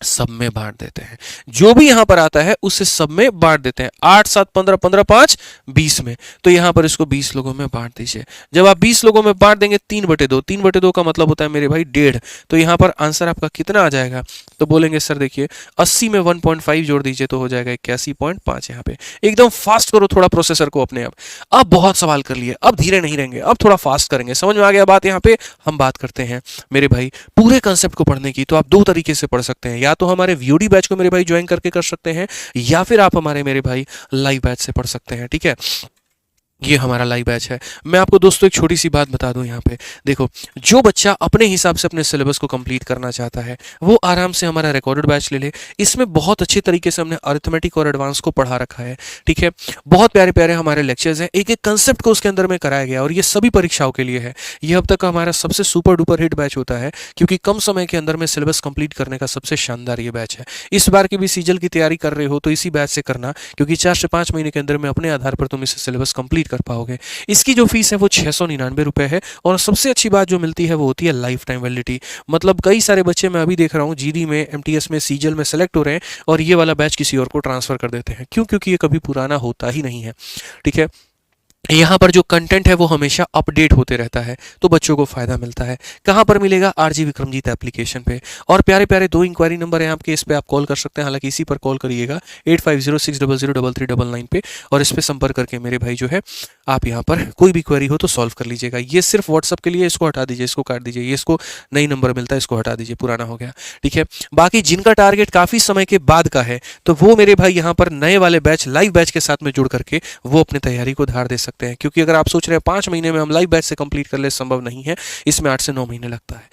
सब में बांट देते हैं। जो भी यहां पर आता है उसे सब में बांट देते हैं। 8 7 15 15 5 20 में। तो यहां पर इसको 20 लोगों में बांट दीजिए। जब आप 20 लोगों में बांट देंगे 3/2, 3/2 का मतलब होता है मेरे भाई 1.5। तो यहां पर आंसर आपका कितना आ जाएगा? तो बोलेंगे सर देखिए 80 में 1.5 जोड़ दीजिए तो हो जाएगा 81.5। यहाँ पे एकदम फास्ट करो थोड़ा प्रोसेसर को अपने आप। अब बहुत सवाल कर लिए, अब धीरे नहीं रहेंगे, अब थोड़ा फास्ट करेंगे। समझ में आ गया बात? यहाँ पे हम बात करते हैं मेरे भाई पूरे कंसेप्ट को पढ़ने की। तो आप दो तरीके से पढ़ सकते हैं, या तो हमारे वीओडी बैच को मेरे भाई ज्वाइन करके कर सकते हैं, या फिर आप हमारे मेरे भाई लाइव बैच से पढ़ सकते हैं। ठीक है, ये हमारा लाइव बैच है। मैं आपको दोस्तों एक छोटी सी बात बता दूं यहाँ पे, देखो जो बच्चा अपने हिसाब से अपने सिलेबस को कंप्लीट करना चाहता है वो आराम से हमारा रिकॉर्डेड बैच ले ले। इसमें बहुत अच्छे तरीके से हमने अरिथमेटिक और एडवांस को पढ़ा रखा है। ठीक है, बहुत प्यारे प्यारे हमारे लेक्चर्स हैं, एक एक कंसेप्ट को उसके अंदर में कराया गया और ये सभी परीक्षाओं के लिए है। ये अब तक का हमारा सबसे सुपर डुपर हिट बैच होता है, क्योंकि कम समय के अंदर में सिलेबस कंप्लीट करने का सबसे शानदार ये बैच है। इस बार की भी सीजल की तैयारी कर रहे हो तो इसी बैच से करना, क्योंकि 4 से 5 महीने के अंदर में अपने आधार पर तुम इसे सिलेबस कंप्लीट कर पाओगे। इसकी जो फीस है वो 699 रुपए है। और सबसे अच्छी बात जो मिलती है वो होती है लाइफ टाइम वैलिडिटी। मतलब कई सारे बच्चे मैं अभी देख रहा हूँ जीडी में, एमटीएस में, सीजल में सेलेक्ट हो रहे हैं और ये वाला बैच किसी और को ट्रांसफर कर देते हैं। क्यों? क्योंकि ये कभी पुराना होता ही नहीं है। ठीक है, यहाँ पर जो कंटेंट है वो हमेशा अपडेट होते रहता है, तो बच्चों को फायदा मिलता है। कहाँ पर मिलेगा? आरजी विक्रमजीत एप्लीकेशन पे। और प्यारे प्यारे 2 इंक्वायरी नंबर है आपके, इस पे आप कॉल कर सकते हैं। हालांकि इसी पर कॉल करिएगा 8506003399 पे, और इस पे संपर्क करके मेरे भाई जो है आप यहाँ पर कोई भी क्वेरी हो तो सॉल्व कर लीजिएगा। ये सिर्फ व्हाट्सअप के लिए, इसको हटा दीजिए, इसको काट दीजिए, ये इसको नई नंबर मिलता है, इसको हटा दीजिए, पुराना हो गया। ठीक है, बाकी जिनका टारगेट काफ़ी समय के बाद का है तो वो मेरे भाई यहाँ पर नए वाले बैच, लाइव बैच के साथ में जुड़ करके वो अपनी तैयारी को धार दे सकते हैं। क्योंकि अगर आप सोच रहे हैं 5 महीने में हम लाइव बैच से कंप्लीट कर ले, संभव नहीं है, इसमें 8 से 9 महीने लगता है।